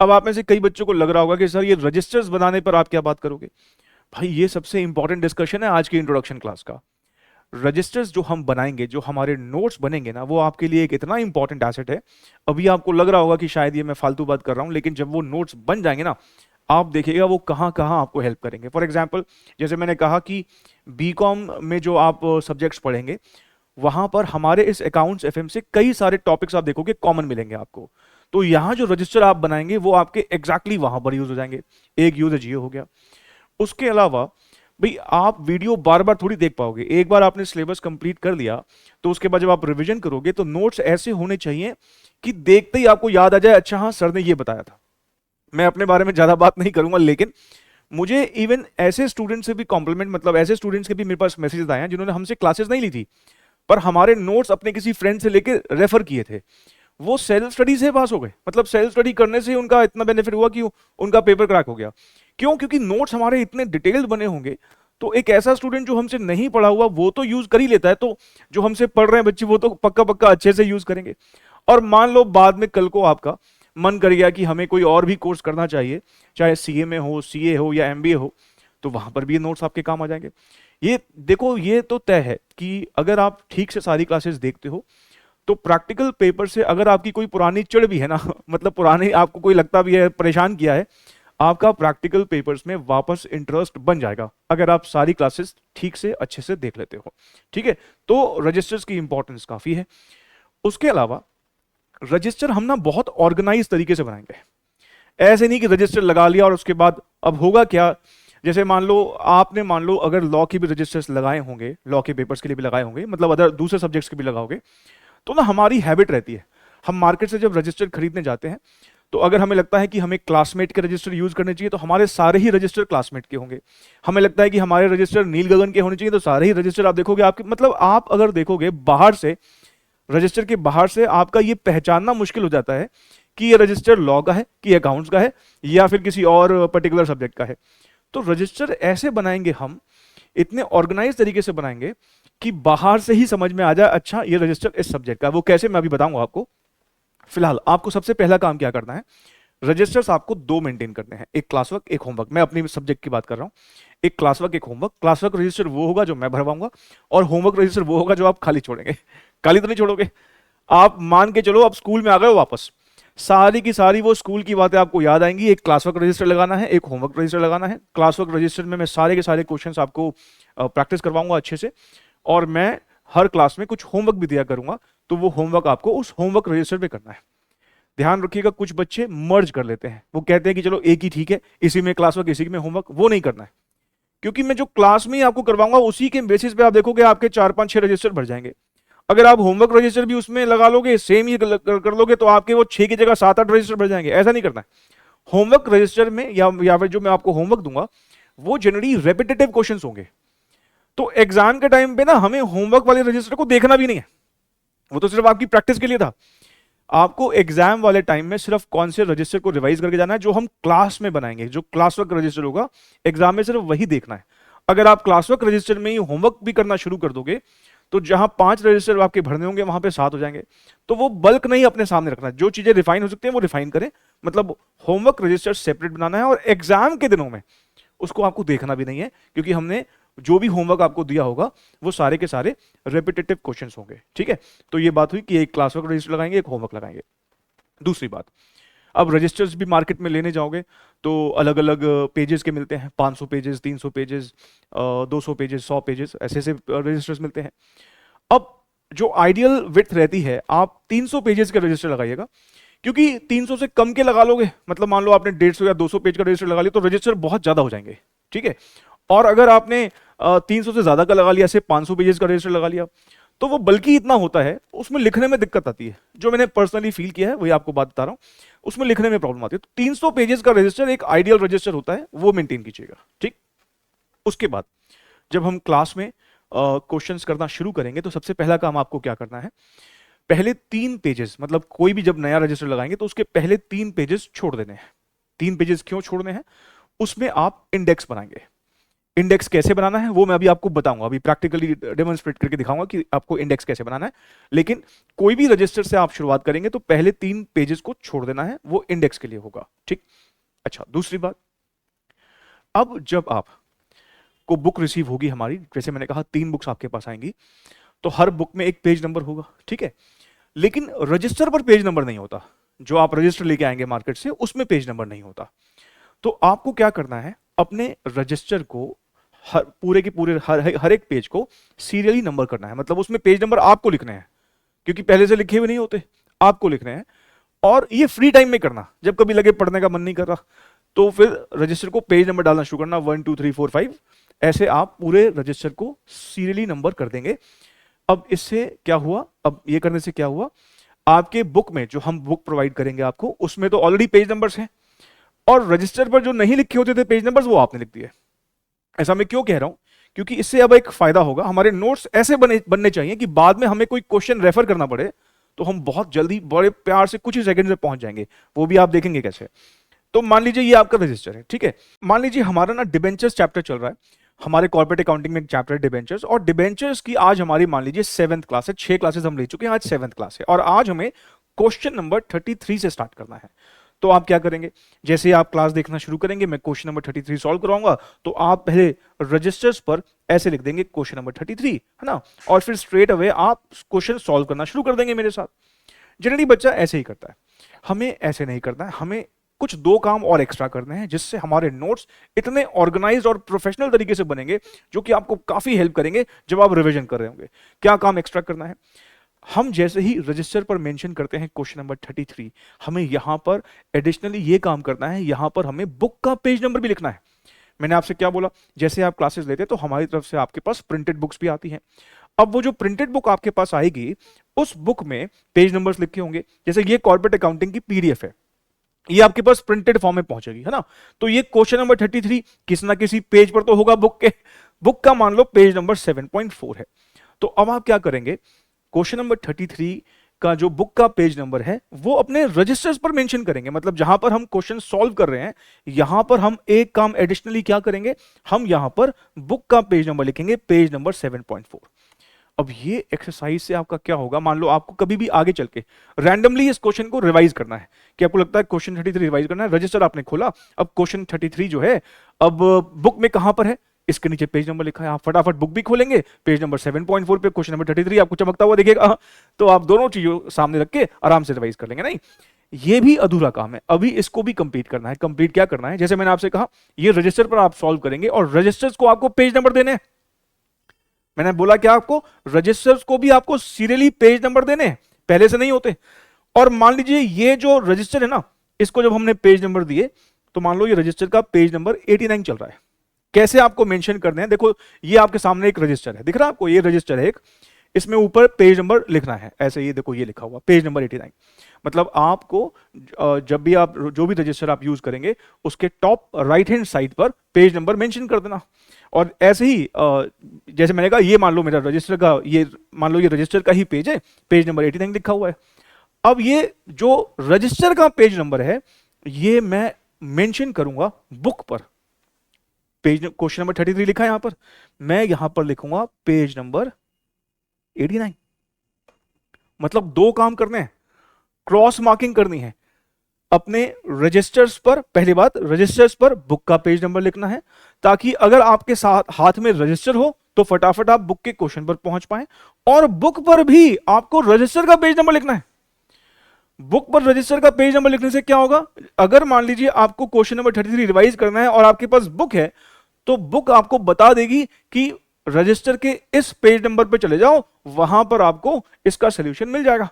अब आप में से कई बच्चों को लग रहा होगा कि सर ये रजिस्टर्स बनाने पर आप क्या बात करोगे। भाई ये सबसे इंपॉर्टेंट डिस्कशन है आज की इंट्रोडक्शन क्लास का। रजिस्टर्स जो हम बनाएंगे, जो हमारे नोट्स बनेंगे ना, वो आपके लिए एक इतना इंपॉर्टेंट एसेट है। अभी आपको लग रहा होगा कि शायद ये मैं फालतू बात कर रहा हूं, लेकिन जब वो नोट्स बन जाएंगे ना, आप देखिएगा वो कहाँ कहाँ आपको हेल्प करेंगे। फॉर एग्जाम्पल, जैसे मैंने कहा कि बीकॉम में जो आप सब्जेक्ट्स पढ़ेंगे, वहां पर हमारे इस अकाउंट्स एफएम से कई सारे टॉपिक्स आप देखोगे कॉमन मिलेंगे आपको। तो यहाँ जो रजिस्टर आप बनाएंगे वो आपके एग्जैक्टली वहां पर यूज हो जाएंगे। एक यूज ये हो गया। उसके अलावा भाई आप वीडियो बार बार थोड़ी देख पाओगे। एक बार आपने सिलेबस कंप्लीट कर लिया तो उसके बाद जब आप रिवीजन करोगे तो नोट्स ऐसे होने चाहिए कि देखते ही आपको याद आ जाए, अच्छा हाँ सर ने ये बताया था। मैं अपने बारे में ज्यादा बात नहीं करूंगा, लेकिन मुझे इवन ऐसे स्टूडेंट से भी कॉम्प्लीमेंट, मतलब ऐसे स्टूडेंट्स के भी मेरे पास मैसेज आए हैं जिन्होंने हमसे क्लासेस नहीं ली थी, पर हमारे नोट्स अपने किसी फ्रेंड से लेके रेफर किए थे। वो सेल्फ स्टडी से पास हो गए, मतलब सेल्फ स्टडी करने से उनका इतना बेनिफिट हुआ कि उनका पेपर क्रैक हो गया। क्यों? क्योंकि नोट्स हमारे इतने डिटेल्ड बने होंगे। तो एक ऐसा स्टूडेंट जो हमसे नहीं पढ़ा हुआ वो तो यूज कर ही लेता है, तो जो हमसे पढ़ रहे हैं बच्चे वो तो पक्का पक्का अच्छे से यूज करेंगे। और मान लो बाद में कल को आपका मन कर गया कि हमें कोई और भी कोर्स करना चाहिए, चाहे सीए में हो, सीए हो या एमबीए हो, तो वहां पर भी नोट्स आपके काम आ जाएंगे। ये देखो, ये तो तय है कि अगर आप ठीक से सारी क्लासेस देखते हो तो प्रैक्टिकल पेपर से अगर आपकी कोई पुरानी चिढ़ भी है ना मतलब पुरानी आपको कोई लगता भी है, परेशान किया है, आपका प्रैक्टिकल पेपर्स में वापस इंटरेस्ट बन जाएगा अगर आप सारी क्लासेस ठीक से अच्छे से देख लेते हो। ठीक है, तो रजिस्टर्स की इंपॉर्टेंस काफी है। उसके अलावा रजिस्टर हम ना बहुत ऑर्गेनाइज तरीके से बनाएंगे। ऐसे नहीं कि रजिस्टर लगा लिया और उसके बाद अब होगा क्या। जैसे मान लो आपने, मान लो अगर लॉ के भी रजिस्टर्स लगाए होंगे, लॉ के पेपर्स के लिए भी लगाए होंगे, मतलब अदर दूसरे सब्जेक्ट्स के भी लगाओगे, तो ना हमारी हैबिट रहती है, हम मार्केट से जब रजिस्टर खरीदने जाते हैं तो अगर हमें लगता है कि हमें क्लासमेट के रजिस्टर यूज करने चाहिए तो हमारे सारे ही रजिस्टर क्लासमेट के होंगे। हमें लगता है कि हमारे रजिस्टर नील गगन के होने चाहिए तो सारे ही रजिस्टर आप देखोगे आपके, मतलब आप अगर देखोगे बाहर से, रजिस्टर के बाहर से आपका ये पहचानना मुश्किल हो जाता है कि ये रजिस्टर लॉ का है, कि अकाउंट्स का है, या फिर किसी और पर्टिकुलर सब्जेक्ट का है। तो रजिस्टर ऐसे बनाएंगे हम, इतने ऑर्गेनाइज तरीके से बनाएंगे कि बाहर से ही समझ में आ जाए, अच्छा ये रजिस्टर इस सब्जेक्ट का है। वो कैसे, मैं अभी बताऊंगा आपको। फिलहाल आपको सबसे पहला काम क्या करना है, रजिस्टर्स आपको दो मेंटेन करने हैं, एक क्लास वर्क, एक होमवर्क। मैं अपनी सब्जेक्ट की बात कर रहा हूं, एक क्लास वर्क, एक होमवर्क। क्लास वर्क रजिस्टर वो होगा जो मैं भरवाऊंगा, और होमवर्क रजिस्टर वो होगा जो आप खाली छोड़ेंगे। खाली तो नहीं छोड़ोगे आप, मान के चलो आप स्कूल में आ गए हो वापस, सारी की सारी वो स्कूल की बातें आपको याद आएंगी। एक क्लास वर्क रजिस्टर लगाना है, एक होमवर्क रजिस्टर लगाना है। क्लास वर्क रजिस्टर में मैं सारे के सारे क्वेश्चंस आपको प्रैक्टिस करवाऊंगा अच्छे से, और मैं हर क्लास में कुछ होमवर्क भी दिया करूंगा, तो वो होमवर्क आपको उस होमवर्क रजिस्टर पे करना है। ध्यान रखिएगा, कुछ बच्चे मर्ज कर लेते हैं, वो कहते हैं कि चलो एक ही ठीक है, इसी में क्लास वर्क इसी में होमवर्क। वो नहीं करना है, क्योंकि मैं जो क्लास में ही आपको करवाऊंगा उसी के बेसिस पे आप देखोगे आपके 4 5 6 रजिस्टर भर जाएंगे। अगर आप होमवर्क रजिस्टर भी उसमें लगा लोगे, सेम ही कर लोगे, तो आपके वो 6 की जगह 7 8 रजिस्टर भर जाएंगे। ऐसा नहीं करना है। होमवर्क रजिस्टर में या फिर जो मैं आपको होमवर्क दूंगा वो जनरली रेपिटेटिव क्वेश्चंस होंगे। तो एग्जाम के टाइम पे ना हमें होमवर्क वाले रजिस्टर को देखना भी नहीं है, वो तो सिर्फ आपकी प्रैक्टिस के लिए था। आपको एग्जाम वाले टाइम में सिर्फ कौन से रजिस्टर को रिवाइज करके जाना है, जो हम क्लास में बनाएंगे, जो क्लास वर्क रजिस्टर होगा, एग्जाम में सिर्फ वही देखना है। अगर आप क्लास वर्क रजिस्टर में ही होमवर्क भी करना शुरू कर दोगे तो जहां 5 रजिस्टर आपके भरने होंगे वहां पे 7 हो जाएंगे। तो वो बल्क नहीं अपने सामने रखना, जो चीजें रिफाइन हो सकती हैं वो रिफाइन करें, मतलब होमवर्क रजिस्टर सेपरेट बनाना है। और एग्जाम के दिनों में उसको आपको देखना भी नहीं है, क्योंकि हमने जो भी होमवर्क आपको दिया होगा वो सारे के सारे रेपिटेटिव क्वेश्चंस होंगे। ठीक है, तो ये बात हुई कि एक क्लास वर्क रजिस्टर लगाएंगे, एक होमवर्क लगाएंगे। दूसरी बात, अब रजिस्टर्स भी मार्केट में लेने जाओगे तो अलग अलग पेजेस के मिलते हैं, 500 पेजेस, 300 पेजेस, 200 पेजेस, 100 पेजेस, ऐसे ऐसे रजिस्टर्स मिलते हैं। अब जो आइडियल विड्थ रहती है, आप 300 पेजेस के रजिस्टर लगाइएगा, क्योंकि 300 से कम के लगा लोगे, मतलब मान लो आपने 150 या 200 पेज का रजिस्टर लगा लिया तो रजिस्टर बहुत ज्यादा हो जाएंगे। ठीक है, और अगर आपने 300 से ज्यादा का लगा लिया, से 500 पेजेस का रजिस्टर लगा लिया, तो वो बल्कि इतना होता है, उसमें लिखने में दिक्कत आती है। जो मैंने पर्सनली फील किया है वही आपको बात बता रहा हूं, उसमें लिखने में प्रॉब्लम आती है। तो 300 पेजेस का रजिस्टर एक आइडियल रजिस्टर होता है, वो मेंटेन कीजिएगा। ठीक, उसके बाद जब हम क्लास में क्वेश्चंस करना शुरू करेंगे तो सबसे पहला काम आपको क्या करना है, पहले 3 पेजेस, मतलब कोई भी जब नया रजिस्टर लगाएंगे तो उसके पहले 3 पेजेस छोड़ देने हैं। 3 पेजेस क्यों छोड़ने हैं, उसमें आप इंडेक्स बनाएंगे। इंडेक्स कैसे बनाना है वो मैं अभी आपको बताऊंगा, अभी प्रैक्टिकली डेमोन्स्ट्रेट करके दिखाऊंगा कि आपको इंडेक्स कैसे बनाना है। लेकिन कोई भी रजिस्टर से आप शुरुआत करेंगे तो पहले 3 पेजेस को छोड़ देना है, वो इंडेक्स के लिए होगा, ठीक। अच्छा, दूसरी बात, अब जब आप को बुक रिसीव होगी हमारी, जैसे मैंने कहा 3 बुक्स आपके पास आएंगी, तो हर बुक में एक पेज नंबर होगा, ठीक है। लेकिन रजिस्टर पर पेज नंबर नहीं होता, जो आप रजिस्टर लेके आएंगे मार्केट से उसमें पेज नंबर नहीं होता। तो आपको क्या करना है, अपने रजिस्टर को हर पूरे के पूरे हर एक पेज को सीरियली नंबर करना है, मतलब उसमें पेज नंबर आपको लिखने हैं, क्योंकि पहले से लिखे हुए नहीं होते, आपको लिखने हैं। और ये फ्री टाइम में करना, जब कभी लगे पढ़ने का मन नहीं कर रहा तो फिर रजिस्टर को पेज नंबर डालना शुरू करना, 1 2 3 4 5, ऐसे आप पूरे रजिस्टर को सीरियली नंबर कर देंगे। अब इससे क्या हुआ, अब ये करने से क्या हुआ, आपके बुक में जो हम बुक प्रोवाइड करेंगे आपको, उसमें तो ऑलरेडी पेज नंबर्स हैं, और रजिस्टर पर जो नहीं लिखे होते थे पेज नंबर्स वो आपने लिख दिए। ऐसा मैं क्यों कह रहा हूं, क्योंकि इससे अब एक फायदा होगा, हमारे नोट्स ऐसे बनने चाहिए कि बाद में हमें कोई क्वेश्चन रेफर करना पड़े तो हम बहुत जल्दी बड़े प्यार से कुछ ही सेकंड में पहुंच जाएंगे, वो भी आप देखेंगे कैसे। तो मान लीजिए ये आपका रजिस्टर है, ठीक है। मान लीजिए हमारा ना डिबेंचर्स चैप्टर चल रहा है, हमारे कॉर्पोरेट अकाउंटिंग में एक चैप्टर है डिबेंचर्स, और डिबेंचर्स की आज हमारी मान लीजिए 7th क्लास है, 6 क्लासेस हम ले चुके हैं, आज 7th क्लास है, और आज हमें क्वेश्चन नंबर 33 से स्टार्ट करना है। तो आप क्या करेंगे, जैसे ही आप क्लास देखना शुरू करेंगे, मैं क्वेश्चन नंबर 33 सॉल्व कराऊंगा, तो आप पहले रजिस्टर्स पर ऐसे लिख देंगे क्वेश्चन नंबर 33, है ना, और फिर स्ट्रेट अवे आप क्वेश्चन सॉल्व करना शुरू कर देंगे मेरे साथ। जनरली बच्चा ऐसे ही करता है, हमें ऐसे नहीं करना है, हमें कुछ 2 काम और एक्स्ट्रा करने हैं, जिससे हमारे नोट्स इतने ऑर्गेनाइज्ड और प्रोफेशनल तरीके से बनेंगे, जो कि आपको काफी हेल्प करेंगे जब आप रिवीजन कर रहे होंगे। क्या काम एक्स्ट्रा करना है, हम जैसे ही रजिस्टर पर मेंशन करते हैं क्वेश्चन नंबर 33, हमें यहां पर एडिशनली ये काम करना है, यहां पर हमें बुक का पेज नंबर भी लिखना है। मैंने आपसे क्या बोला, जैसे आप क्लासेस लेते हैं तो हमारी तरफ से आपके पास प्रिंटेड बुक्स भी आती हैं। अब वो जो प्रिंटेड बुक आपके पास आएगी, उस बुक में पेज नंबर्स लिखे होंगे, जैसे ये कॉर्पोरेट अकाउंटिंग की पीडीएफ है, ये आपके पास प्रिंटेड फॉर्म में पहुंचेगी, है ना। तो ये क्वेश्चन नंबर 33 किसी ना किसी पेज पर तो होगा बुक के, बुक का मान लो पेज नंबर 7.4 है। तो अब आप क्या करेंगे, क्वेश्चन नंबर 33 का जो बुक का पेज नंबर है वो अपने रजिस्टर्स पर मेंशन करेंगे, मतलब जहां पर हम क्वेश्चन सॉल्व कर रहे हैं, यहां पर हम एक काम एडिशनली क्या करेंगे, हम यहां पर बुक का पेज नंबर लिखेंगे, पेज नंबर 7.4। अब ये एक्सरसाइज से आपका क्या होगा, मान लो आपको कभी भी आगे चल के रैंडमली इस क्वेश्चन को रिवाइज करना है, कि आपको लगता है क्वेश्चन 33 रिवाइज करना है, रजिस्टर आपने खोला, अब क्वेश्चन 33 जो है अब बुक में कहां पर है, इसके नीचे पेज नंबर लिखा है, आप फटाफट बुक भी खोलेंगे, पेज नंबर 7.4 पे क्वेश्चन नंबर 33 आपको चमकता हुआ दिखेगा, तो आप दोनों चीजों सामने रख के आराम से रिवाइज कर लेंगे। नहीं, ये भी अधूरा काम है, अभी इसको भी कंप्लीट करना है। कंप्लीट क्या करना है, जैसे मैंने आपसे कहा, ये रजिस्टर पर आप सॉल्व करेंगे और रजिस्टर्स को आपको पेज नंबर देने हैं। मैंने बोला क्या, आपको रजिस्टर्स को भी आपको सीरियली पेज नंबर देने हैं, पहले से नहीं होते। और मान लीजिए ये जो रजिस्टर है ना, इसको जब हमने पेज नंबर दिए, तो मान लो ये रजिस्टर का पेज नंबर 89 चल रहा है। कैसे आपको मेंशन करने हैं, देखो ये आपके सामने एक रजिस्टर है, दिख रहा है आपको, ये रजिस्टर है एक, इसमें ऊपर पेज नंबर लिखना है, ऐसे ये देखो ये लिखा हुआ पेज नंबर 89। मतलब आपको जब भी आप जो भी रजिस्टर आप यूज करेंगे, उसके टॉप राइट हैंड साइड पर पेज नंबर मेंशन कर देना। और ऐसे ही जैसे मैंने कहा, ये मान लो मेरा रजिस्टर का, ये मान लो ये रजिस्टर का ही पेज है, पेज नंबर 89 लिखा हुआ है। अब ये जो रजिस्टर का पेज नंबर है, ये मैं मेंशन करूंगा बुक पर, पेज क्वेश्चन नंबर 33 लिखा है यहां पर, मैं यहां पर लिखूंगा पेज नंबर 89। मतलब 2 काम करने हैं, क्रॉस मार्किंग करनी है, अपने रजिस्टर्स पर, पहली बात रजिस्टर्स पर बुक का पेज नंबर लिखना है, ताकि अगर आपके साथ हाथ में रजिस्टर हो तो फटाफट आप बुक के क्वेश्चन पर पहुंच पाए। और बुक पर भी आपको रजिस्टर का पेज नंबर लिखना है। बुक पर रजिस्टर का पेज नंबर लिखने से क्या होगा, अगर मान लीजिए आपको क्वेश्चन नंबर 33 रिवाइज करना है और आपके पास बुक है, तो बुक आपको बता देगी कि रजिस्टर के इस पेज नंबर पे चले जाओ, वहां पर आपको इसका सॉल्यूशन मिल जाएगा।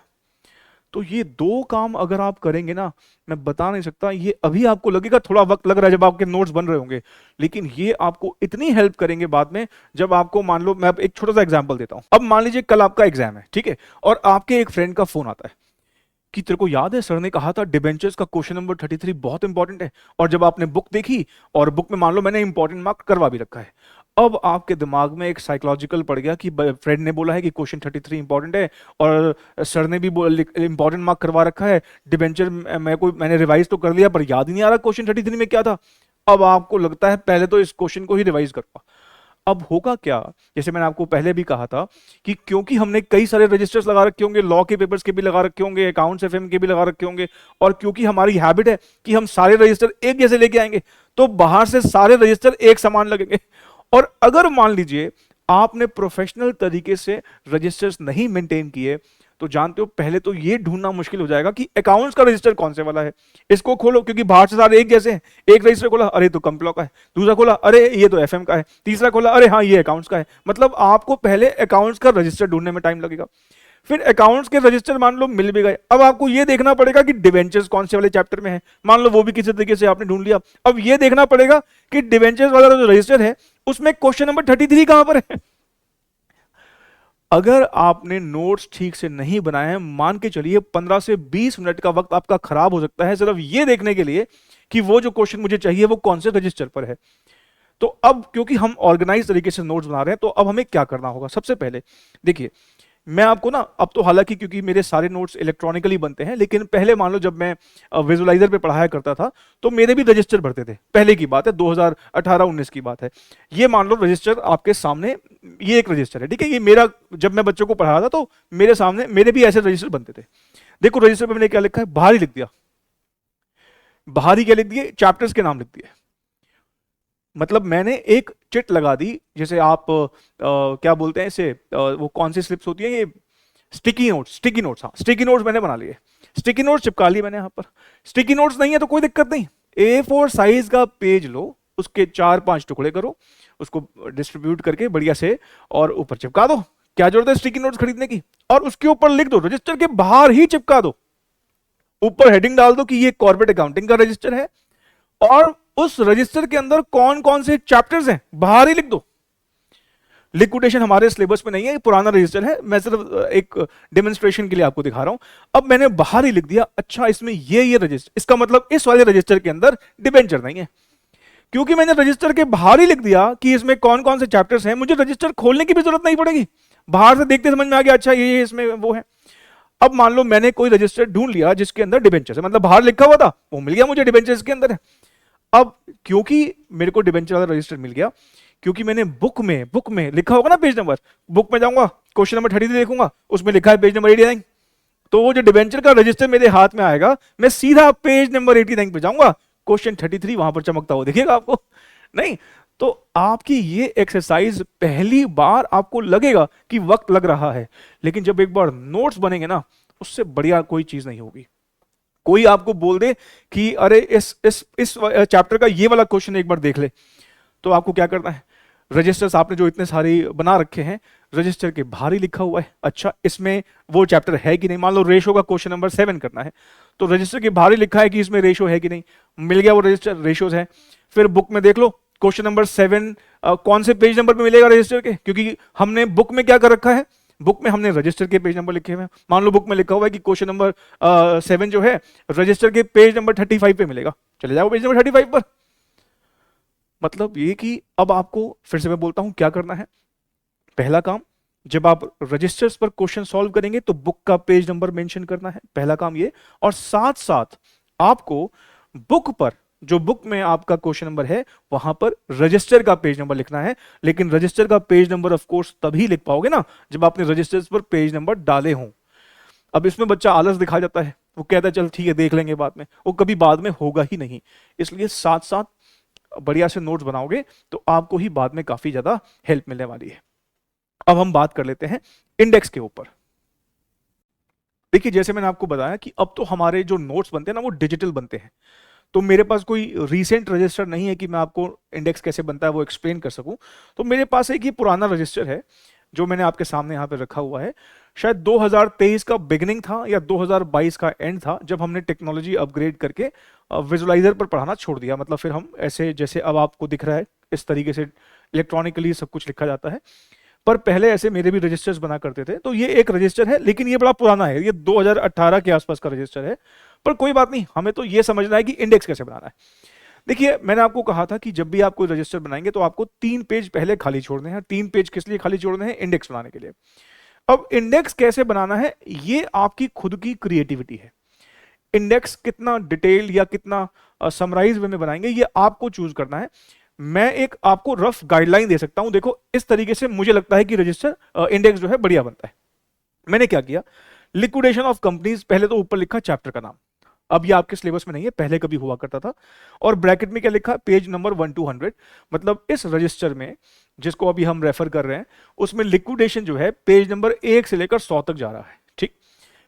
तो ये 2 काम अगर आप करेंगे ना, मैं बता नहीं सकता, ये अभी आपको लगेगा थोड़ा वक्त लग रहा है जब आपके नोट्स बन रहे होंगे, लेकिन ये आपको इतनी हेल्प करेंगे बाद में, जब आपको मान लो, मैं एक छोटा सा एग्जांपल देता हूं। अब मान लीजिए कल आपका एग्जाम है, ठीक है, और आपके एक फ्रेंड का फोन आता है कि तेरे को याद है सर ने कहा था डिबेंचर्स का क्वेश्चन नंबर 33 बहुत इंपॉर्टेंट है, और जब आपने बुक देखी और बुक में मान लो मैंने इंपॉर्टेंट मार्क करवा भी रखा है, अब आपके दिमाग में एक साइकोलॉजिकल पड़ गया कि फ्रेंड ने बोला है कि क्वेश्चन 33 इंपॉर्टेंट है, और सर ने भी इंपॉर्टेंट मार्क करवा रखा है, डिबेंचर मैंने रिवाइज तो कर लिया पर याद ही नहीं आ रहा क्वेश्चन 33 में क्या था। अब आपको लगता है पहले तो इस क्वेश्चन को ही रिवाइज करवा, अब होगा क्या, जैसे मैंने आपको पहले भी कहा था कि क्योंकि हमने कई सारे रजिस्टर्स लगा रखे होंगे, लॉ के पेपर्स के भी लगा रखे होंगे, अकाउंट्स एफएम के भी लगा रखे होंगे, और क्योंकि हमारी हैबिट है कि हम सारे रजिस्टर एक जैसे लेके आएंगे, तो बाहर से सारे रजिस्टर एक समान लगेंगे। और अगर मान लीजिए आपने प्रोफेशनल तरीके से रजिस्टर्स नहीं मेंटेन किए, तो जानते हो पहले तो ये ढूंढना मुश्किल हो जाएगा कि अकाउंट्स का रजिस्टर कौन से वाला है। इसको खोलो क्योंकि बाहर से सारे एक जैसे हैं, एक रजिस्टर खोला अरे तो कंप्लो का है, दूसरा खोला अरे ये तो एफएम का है, तीसरा खोला अरे हाँ ये अकाउंट्स का है। मतलब आपको पहले अकाउंट्स का रजिस्टर ढूंढने में टाइम लगेगा। फिर अकाउंट्स के रजिस्टर मान लो मिल भी गए, अब आपको ये देखना पड़ेगा कि डिवेंचर्स कौन से वाले चैप्टर में है, मान लो वो भी किसी तरीके से आपने ढूंढ लिया। अब ये देखना पड़ेगा कि डिवेंचर्स वाला जो रजिस्टर है उसमें क्वेश्चन नंबर 33 कहां पर है। अगर आपने नोट्स ठीक से नहीं बनाए हैं, मान के चलिए 15 से 20 मिनट का वक्त आपका खराब हो सकता है सिर्फ ये देखने के लिए कि वो जो क्वेश्चन मुझे चाहिए वो कौन से रजिस्टर पर है। तो अब क्योंकि हम ऑर्गेनाइज तरीके से नोट्स बना रहे हैं, तो अब हमें क्या करना होगा। सबसे पहले देखिए, मैं आपको ना, अब तो हालांकि क्योंकि मेरे सारे नोट्स इलेक्ट्रॉनिकली बनते हैं, लेकिन पहले मान लो जब मैं विजुअलाइजर पे पढ़ाया करता था तो मेरे भी रजिस्टर भरते थे। पहले की बात है, 2018-19 की बात है। ये मान लो रजिस्टर आपके सामने, ये एक रजिस्टर है, ठीक है। ये मेरा, जब मैं बच्चों को पढ़ा था तो मेरे सामने मेरे भी ऐसे रजिस्टर बनते थे। देखो रजिस्टर पे मैंने क्या लिखा है, बाहर ही लिख दिया। बाहर ही क्या लिख दिए, चैप्टर्स के नाम लिख दिए। मतलब मैंने एक चिट लगा दी, जैसे आप क्या बोलते हैं इसे, वो कौन सी स्लिप्स होती है, ये स्टिकी नोट्स। स्टिकी नोट्स, हाँ स्टिकी नोट्स मैंने बना लिए। स्टिकी नोट्स चिपका लिए मैंने यहाँ पर। स्टिकी नोट्स नहीं है तो कोई दिक्कत नहीं, A4 साइज का पेज लो, उसके 4-5 टुकड़े करो, उसको डिस्ट्रीब्यूट करके बढ़िया से और ऊपर चिपका दो। क्या जरूरत है स्टिकी नोट्स खरीदने की, और उसके ऊपर लिख दो, रजिस्टर के बाहर ही चिपका दो, ऊपर हेडिंग डाल दो कि ये कॉर्पोरेट अकाउंटिंग का रजिस्टर है, और उस रजिस्टर के अंदर कौन कौन से चैप्टर्स हैं बाहर ही लिख दो। लिक्विडेशन हमारे सिलेबस में नहीं है, ये पुराना रजिस्टर है, मैं सिर्फ एक डेमोन्स्ट्रेशन के लिए आपको दिखा रहा हूं। अब मैंने बाहर ही लिख दिया, अच्छा इसमें ये रजिस्टर, इसका मतलब इस वाले रजिस्टर के अंदर डिबेंचर नहीं है। क्योंकि मैंने रजिस्टर के बाहर ही लिख दिया कि इसमें कौन कौन से चैप्टर्स हैं, मुझे रजिस्टर खोलने की भी जरूरत नहीं पड़ेगी, बाहर से देखते समझ में आ गया, अच्छा ये इसमें वो है। अब मान लो मैंने कोई रजिस्टर ढूंढ लिया जिसके अंदर डिबेंचर है, मतलब बाहर लिखा हुआ था वो मिल गया मुझे, डिबेंचर इसके अंदर है। अब क्योंकि मेरे को डिबेंचर वाला रजिस्टर मिल गया, क्योंकि मैंने बुक में लिखा होगा ना पेज नंबर, बुक में जाऊंगा क्वेश्चन नंबर 33 देखूंगा, उसमें लिखा है पेज नंबर 89, तो वो जो डिबेंचर का रजिस्टर मेरे हाथ में आएगा, मैं सीधा पेज नंबर 89 पे जाऊंगा, क्वेश्चन 33 वहां पर चमकता हुआ दिखेगा आपको। नहीं तो आपकी ये एक्सरसाइज पहली बार आपको लगेगा कि वक्त लग रहा है, लेकिन जब एक बार नोट्स बनेंगे ना, उससे बढ़िया कोई चीज नहीं होगी। कोई आपको बोल दे कि अरे इस चैप्टर का ये वाला क्वेश्चन एक बार देख ले, तो आपको क्या करना है, रजिस्टर्स आपने जो इतने सारे बना रखे हैं, रजिस्टर के बाहर ही लिखा हुआ है, अच्छा इसमें वो चैप्टर है कि नहीं। मान लो रेशो का क्वेश्चन नंबर 7 करना है, तो रजिस्टर के बाहर ही लिखा है कि इसमें रेशो है कि नहीं, मिल गया वो रजिस्टर, रेशोज है। फिर बुक में देख लो क्वेश्चन नंबर 7 कौन से पेज नंबर पे मिलेगा रजिस्टर के, क्योंकि हमने बुक में क्या कर रखा है, बुक में हमने रजिस्टर के पेज नंबर लिखे हुए हैं। मान लो बुक में लिखा हुआ है कि क्वेश्चन नंबर 7 जो है रजिस्टर के पेज नंबर 35 पे मिलेगा, चले जाओ पेज नंबर 35 पर। मतलब ये कि अब आपको फिर से मैं बोलता हूं क्या करना है। पहला काम, जब आप रजिस्टर्स पर क्वेश्चन सॉल्व करेंगे तो बुक का पेज नंबर मेंशन करना है, पहला काम ये। और साथ साथ आपको बुक पर, जो बुक में आपका क्वेश्चन नंबर है, वहां पर रजिस्टर का पेज नंबर लिखना है। लेकिन रजिस्टर का पेज नंबर ऑफ कोर्स तभी लिख पाओगे ना जब आपने रजिस्टर्स पर पेज नंबर डाले हों। अब इसमें बच्चा आलस दिखा जाता है, वो कहता है चल ठीक है देख लेंगे बाद में, वो कभी बाद में होगा ही नहीं। इसलिए साथ साथ बढ़िया से नोट्स बनाओगे तो आपको ही बाद में काफी ज्यादा हेल्प मिलने वाली है। अब हम बात कर लेते हैं इंडेक्स के ऊपर। देखिए जैसे मैंने आपको बताया कि अब तो हमारे जो नोट्स बनते हैं ना वो डिजिटल बनते हैं, तो मेरे पास कोई रीसेंट रजिस्टर नहीं है कि मैं आपको इंडेक्स कैसे बनता है वो एक्सप्लेन कर सकूं। तो मेरे पास एक ये पुराना रजिस्टर है जो मैंने आपके सामने यहाँ पे रखा हुआ है। शायद 2023 का बिगिनिंग था या 2022 का एंड था जब हमने टेक्नोलॉजी अपग्रेड करके विजुअलाइजर पर पढ़ाना छोड़ दिया। मतलब फिर हम ऐसे, जैसे अब आपको दिख रहा है इस तरीके से इलेक्ट्रॉनिकली सब कुछ लिखा जाता है, पर पहले ऐसे मेरे भी रजिस्टर्स बना करते थे। तो ये एक रजिस्टर है, लेकिन ये बड़ा पुराना है, ये 2018 के आसपास का रजिस्टर है। पर कोई बात नहीं, हमें तो ये समझना है कि इंडेक्स कैसे बनाना है। देखिए मैंने आपको कहा था कि जब भी आप कोई रजिस्टर बनाएंगे तो आपको 3 पेज पहले खाली छोड़ने हैं। 3 पेज किस लिए खाली छोड़ने हैं? इंडेक्स बनाने के लिए। अब इंडेक्स कैसे बनाना है ये आपकी खुद की क्रिएटिविटी है। इंडेक्स कितना डिटेल या कितना समराइज वे में बनाएंगे ये आपको चूज करना है। मैं एक आपको रफ गाइडलाइन दे सकता हूं, देखो इस तरीके से मुझे लगता है कि रजिस्टर इंडेक्स जो है बढ़िया बनता है। मैंने क्या किया, लिक्विडेशन ऑफ कंपनीज, पहले तो ऊपर लिखा चैप्टर का नाम, अब ये आपके सिलेबस में नहीं है, पहले कभी हुआ करता था, और ब्रैकेट में क्या लिखा, पेज नंबर 1 to 100, मतलब इस रजिस्टर में जिसको अभी हम रेफर कर रहे हैं उसमें लिक्विडेशन जो है पेज नंबर 1 से लेकर 100 तक जा रहा है, ठीक।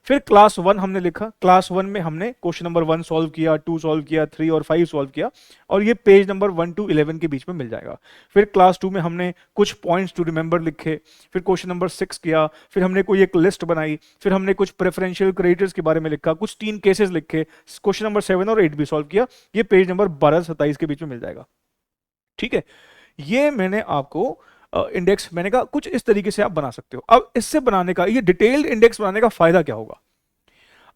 फिर क्लास 1 हमने लिखा, क्लास 1 में हमने क्वेश्चन नंबर 1 सॉल्व किया, 2 सॉल्व किया, 3 और 5 सॉल्व किया, और ये पेज नंबर 1 to 11 के बीच में मिल जाएगा। फिर क्लास 2 में हमने कुछ पॉइंट्स टू रिमेंबर लिखे, फिर क्वेश्चन नंबर 6 किया, फिर हमने कोई एक लिस्ट बनाई, फिर हमने कुछ प्रेफरेंशियल क्रेडिटर्स के बारे में लिखा, कुछ 3 केसेस लिखे, क्वेश्चन नंबर 7 और 8 भी सॉल्व किया, ये पेज नंबर 12-27 के बीच में मिल जाएगा, ठीक है। ये मैंने आपको इंडेक्स मैंने कहा कुछ इस तरीके से आप बना सकते हो। अब इससे बनाने का, ये डिटेल्ड इंडेक्स बनाने का फायदा क्या होगा,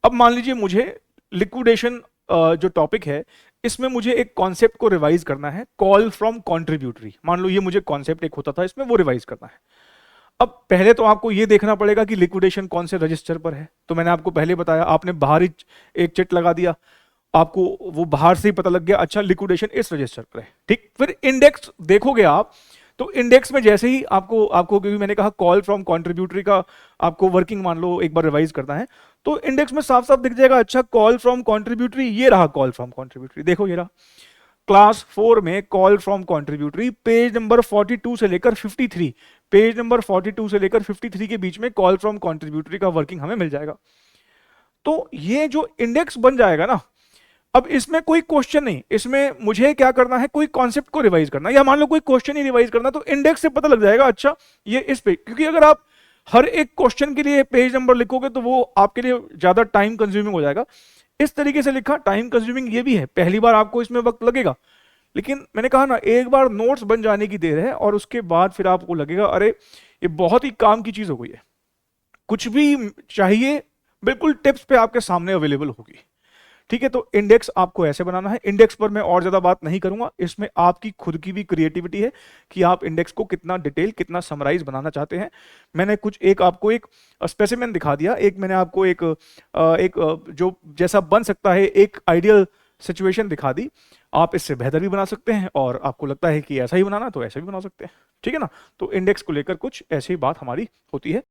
अब मान लीजिए मुझे लिक्विडेशन जो टॉपिक है इसमें मुझे एक कॉन्सेप्ट को रिवाइज करना है, कॉल फ्रॉम कॉन्ट्रीब्यूटरी, मान लो ये मुझे कॉन्सेप्ट एक होता था इसमें, वो रिवाइज करना है। अब पहले तो आपको ये देखना पड़ेगा कि लिक्विडेशन कौन से रजिस्टर पर है, तो मैंने आपको पहले बताया, आपने बाहर ही एक चिट लगा दिया, आपको वो बाहर से ही पता लग गया, अच्छा लिक्विडेशन इस रजिस्टर पर है, ठीक। फिर इंडेक्स देखोगे आप, तो इंडेक्स में जैसे ही आपको आपको क्योंकि मैंने कहा कॉल फ्रॉम कॉन्ट्रीब्यूटरी का आपको वर्किंग मान लो एक बार रिवाइज करना है, तो इंडेक्स में साफ साफ दिख जाएगा, अच्छा कॉल फ्रॉम कॉन्ट्रीब्यूटरी, ये रहा कॉल फ्रॉम कॉन्ट्रीब्यूटरी, देखो ये रहा क्लास 4 में call from contributory, page number 42 से लेकर 53, पेज नंबर 42 से लेकर 53 के बीच में कॉल फ्रॉम कॉन्ट्रीब्यूटरी का वर्किंग हमें मिल जाएगा। तो ये जो इंडेक्स बन जाएगा ना, अब इसमें कोई क्वेश्चन नहीं, इसमें मुझे क्या करना है, कोई कॉन्सेप्ट को रिवाइज करना, या मान लो कोई क्वेश्चन ही रिवाइज करना, तो इंडेक्स से पता लग जाएगा, अच्छा ये इस पे, क्योंकि अगर आप हर एक क्वेश्चन के लिए पेज नंबर लिखोगे तो वो आपके लिए ज्यादा टाइम कंज्यूमिंग हो जाएगा। इस तरीके से लिखा, टाइम कंज्यूमिंग ये भी है, पहली बार आपको इसमें वक्त लगेगा, लेकिन मैंने कहा ना एक बार नोट्स बन जाने की देर है, और उसके बाद फिर आपको लगेगा अरे ये बहुत ही काम की चीज हो गई है, कुछ भी चाहिए बिल्कुल टिप्स पे आपके सामने अवेलेबल होगी, ठीक है। तो इंडेक्स आपको ऐसे बनाना है। इंडेक्स पर मैं और ज्यादा बात नहीं करूंगा, इसमें आपकी खुद की भी क्रिएटिविटी है कि आप इंडेक्स को कितना डिटेल, कितना समराइज बनाना चाहते हैं। मैंने कुछ एक आपको एक स्पेसिमेन दिखा दिया, एक मैंने आपको एक जो जैसा बन सकता है एक आइडियल सिचुएशन दिखा दी, आप इससे बेहतर भी बना सकते हैं, और आपको लगता है कि ऐसा ही बनाना तो ऐसा भी बना सकते हैं, ठीक है ना। तो इंडेक्स को लेकर कुछ ऐसी बात हमारी होती है।